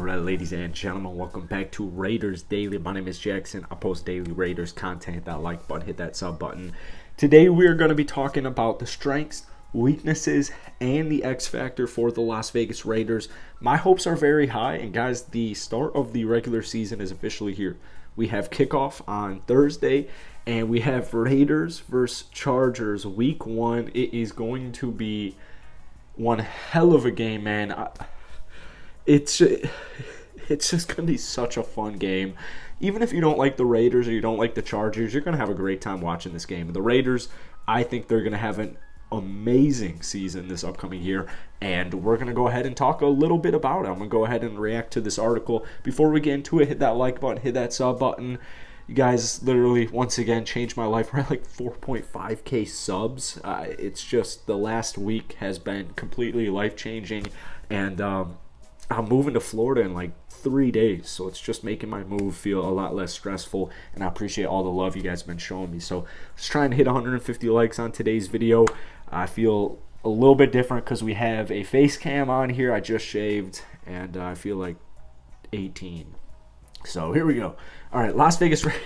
Alright, ladies and gentlemen, welcome back to Raiders Daily. My name is Jackson. I post daily Raiders content. Hit that like button, hit that sub button. Today we're going to be talking about the strengths, weaknesses, and the X factor for the Las Vegas Raiders. My hopes are very high, and guys, the start of the regular season is officially here. We have kickoff on Thursday, and we have Raiders versus Chargers week 1. It is going to be one hell of a game, man. It's just going to be such a fun game. Even if you don't like the Raiders or you don't like the Chargers, you're going to have a great time watching this game. The Raiders, I think they're going to have an amazing season this upcoming year, and we're going to go ahead and talk a little bit about it. I'm going to go ahead and react to this article. Before we get into it, hit that like button, hit that sub button. You guys literally, once again, changed my life. We're at like 4.5K subs. It's just the last week has been completely life-changing, and I'm moving to Florida in like 3 days, so it's just making my move feel a lot less stressful, and I appreciate all the love you guys have been showing me. So just trying to hit 150 likes on today's video. I feel a little bit different because we have a face cam on here. I just shaved, and I feel like 18. So here we go. All right, Las Vegas Raiders.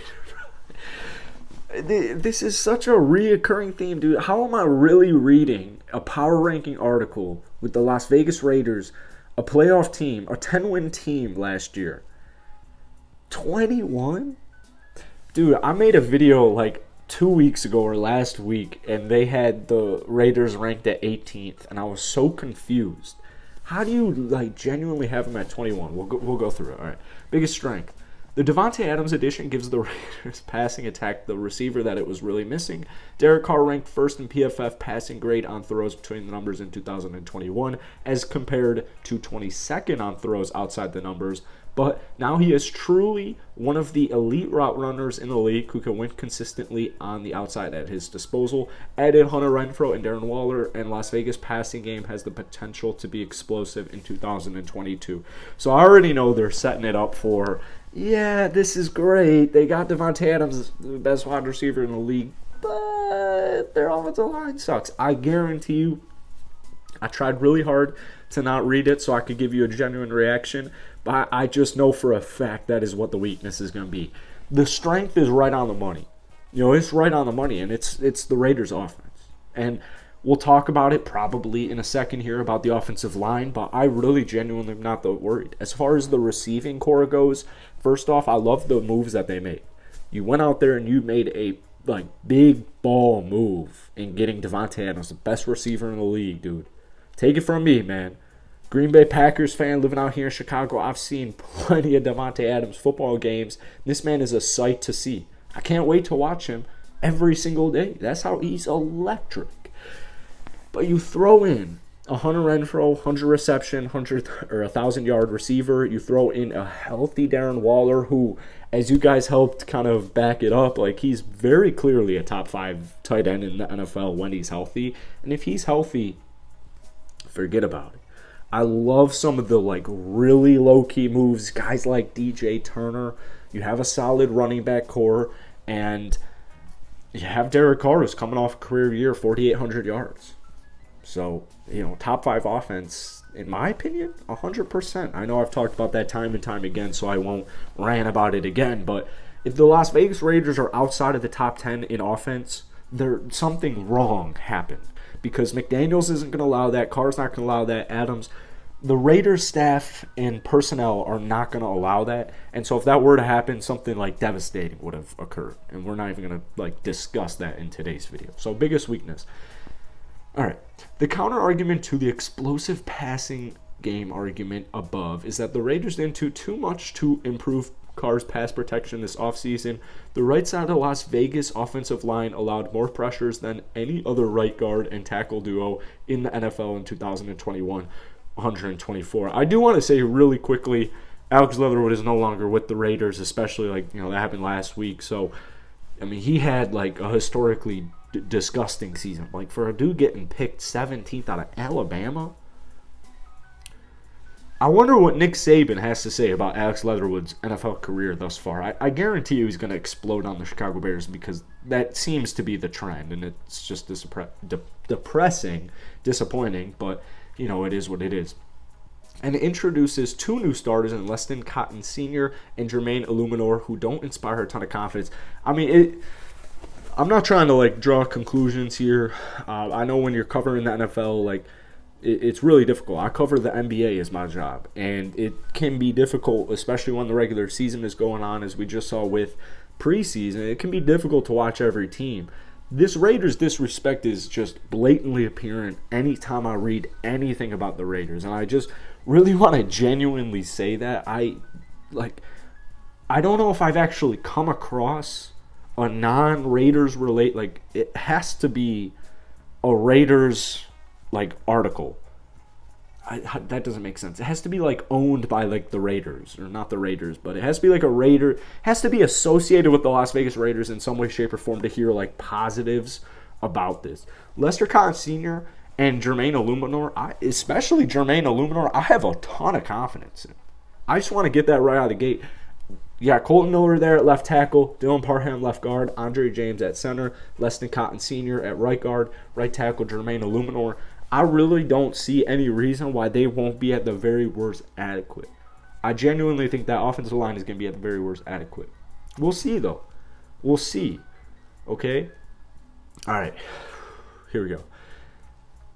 This is such a reoccurring theme, dude. How am I really reading a power ranking article with the Las Vegas Raiders, a playoff team, a 10-win team last year? 21? Dude, I made a video like 2 weeks ago or last week, and they had the Raiders ranked at 18th, and I was so confused. How do you like genuinely have them at 21? We'll go through it. All right. Biggest strength. The Davante Adams addition gives the Raiders passing attack the receiver that it was really missing. Derek Carr ranked first in PFF passing grade on throws between the numbers in 2021 as compared to 22nd on throws outside the numbers. But now he is truly one of the elite route runners in the league who can win consistently on the outside at his disposal. Added Hunter Renfrow and Darren Waller, and Las Vegas passing game has the potential to be explosive in 2022. So I already know they're setting it up for, yeah, this is great. They got Davante Adams, the best wide receiver in the league, but their offensive line sucks. I guarantee you, I tried really hard to not read it so I could give you a genuine reaction, but I just know for a fact that is what the weakness is going to be. The strength is right on the money. You know, it's right on the money, and it's the Raiders' offense. And we'll talk about it probably in a second here about the offensive line, but I really genuinely am not that worried. As far as the receiving core goes, first off, I love the moves that they made. You went out there and you made a big ball move in getting Davante Adams, the best receiver in the league, dude. Take it from me, man. Green Bay Packers fan living out here in Chicago, I've seen plenty of Davante Adams football games. This man is a sight to see. I can't wait to watch him every single day. That's how he's electric. But you throw in a Hunter Renfrow, 100 reception, 100 or 1,000-yard receiver. You throw in a healthy Darren Waller, who, as you guys helped kind of back it up, like he's very clearly a top 5 tight end in the NFL when he's healthy. And if he's healthy, forget about it. I love some of the really low-key moves. Guys like DJ Turner. You have a solid running back core, and you have Derek Carr, who's coming off a career year, 4,800 yards. So, top 5 offense, in my opinion, 100%. I know I've talked about that time and time again, so I won't rant about it again. But if the Las Vegas Raiders are outside of the top 10 in offense, something wrong happened. Because McDaniels isn't going to allow that. Carr's not going to allow that. Adams. The Raiders staff and personnel are not going to allow that. And so if that were to happen, something devastating would have occurred. And we're not even going to discuss that in today's video. So biggest weakness. All right. The counter argument to the explosive passing game argument above is that the Raiders didn't do too much to improve Carr's pass protection this offseason. The right side of Las Vegas offensive line allowed more pressures than any other right guard and tackle duo in the NFL in 2021, 124. I do want to say really quickly, Alex Leatherwood is no longer with the Raiders, especially that happened last week. So, he had a historically disgusting season. For a dude getting picked 17th out of Alabama, I wonder what Nick Saban has to say about Alex Leatherwood's NFL career thus far. I guarantee you he's going to explode on the Chicago Bears because that seems to be the trend, and it's just depressing, disappointing, but, it is what it is. and it introduces two new starters in Leston Cotton Sr. and Jermaine Illuminor, who don't inspire a ton of confidence. I mean, I'm not trying to like draw conclusions here. I know when you're covering the NFL, like it's really difficult. I cover the NBA as my job, and it can be difficult, especially when the regular season is going on, as we just saw with preseason. It can be difficult to watch every team. This Raiders disrespect is just blatantly apparent anytime I read anything about the Raiders, and I just really want to genuinely say that. I don't know if I've actually come across a non-Raiders like it has to be a Raiders like article. That doesn't make sense. It has to be like owned by like the Raiders, or not the Raiders, but it has to be like a Raider. It has to be associated with the Las Vegas Raiders in some way, shape, or form to hear like positives about this. Lester Cotton Sr. and Jermaine Illuminor, especially Jermaine Illuminor, I have a ton of confidence in. I just want to get that right out of the gate. You got Colton Miller there at left tackle, Dylan Parham left guard, Andre James at center, Leston Cotton Sr. at right guard, right tackle Jermaine Illuminor. I really don't see any reason why they won't be at the very worst adequate. I genuinely think that offensive line is going to be at the very worst adequate. We'll see, though. We'll see. Okay? All right. Here we go.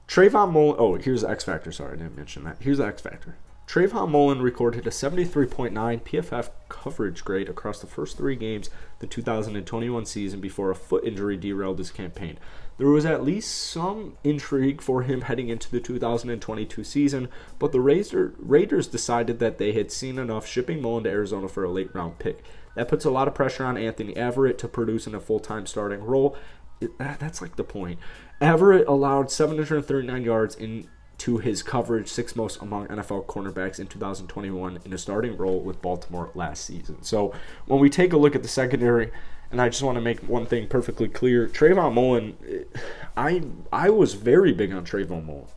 Trayvon Mullen. Oh, here's the X Factor. Sorry, I didn't mention that. Here's the X Factor. Trayvon Mullen recorded a 73.9 PFF coverage grade across the first 3 games the 2021 season before a foot injury derailed his campaign. There was at least some intrigue for him heading into the 2022 season, but the Raiders decided that they had seen enough shipping Mullen to Arizona for a late-round pick. That puts a lot of pressure on Anthony Averett to produce in a full-time starting role. That's like the point. Averett allowed 739 yards into his coverage, 6th most among NFL cornerbacks in 2021 in a starting role with Baltimore last season. So when we take a look at the secondary, and I just want to make one thing perfectly clear, Trayvon Mullen, I was very big on Trayvon Mullen.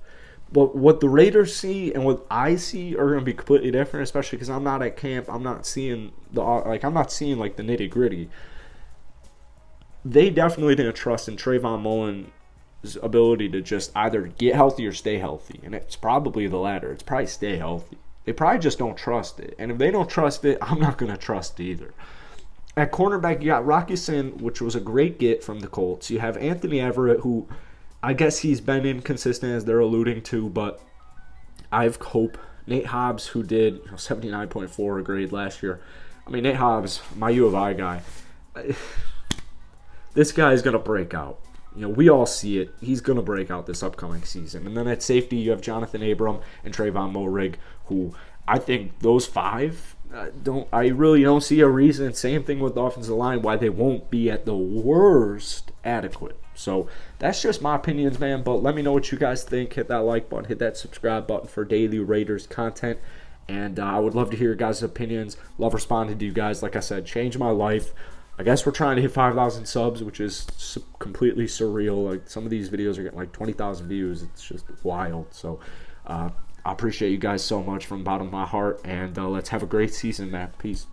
But what the Raiders see and what I see are going to be completely different, especially because I'm not at camp. I'm not seeing the nitty-gritty. They definitely didn't trust in Trayvon Mullen's ability to just either get healthy or stay healthy. And it's probably the latter. It's probably stay healthy. They probably just don't trust it. And if they don't trust it, I'm not going to trust it either. At cornerback, you got Rocky Sin, which was a great get from the Colts. You have Anthony Averett, who I guess he's been inconsistent, as they're alluding to, but I have hope. Nate Hobbs, who did 79.4 grade last year. I mean, Nate Hobbs, my U of I guy. This guy is going to break out. We all see it. He's going to break out this upcoming season. And then at safety, you have Jonathan Abram and Trayvon Moehrig, who I think those 5, I really don't see a reason, same thing with the offensive line, why they won't be at the worst adequate. So that's just my opinions, man. But let me know what you guys think. Hit that like button. Hit that subscribe button for daily Raiders content. And I would love to hear your guys' opinions. Love responding to you guys. Like I said, changed my life. I guess we're trying to hit 5,000 subs, which is completely surreal. Like, some of these videos are getting like 20,000 views. It's just wild. So I appreciate you guys so much from the bottom of my heart. And let's have a great season, man. Peace.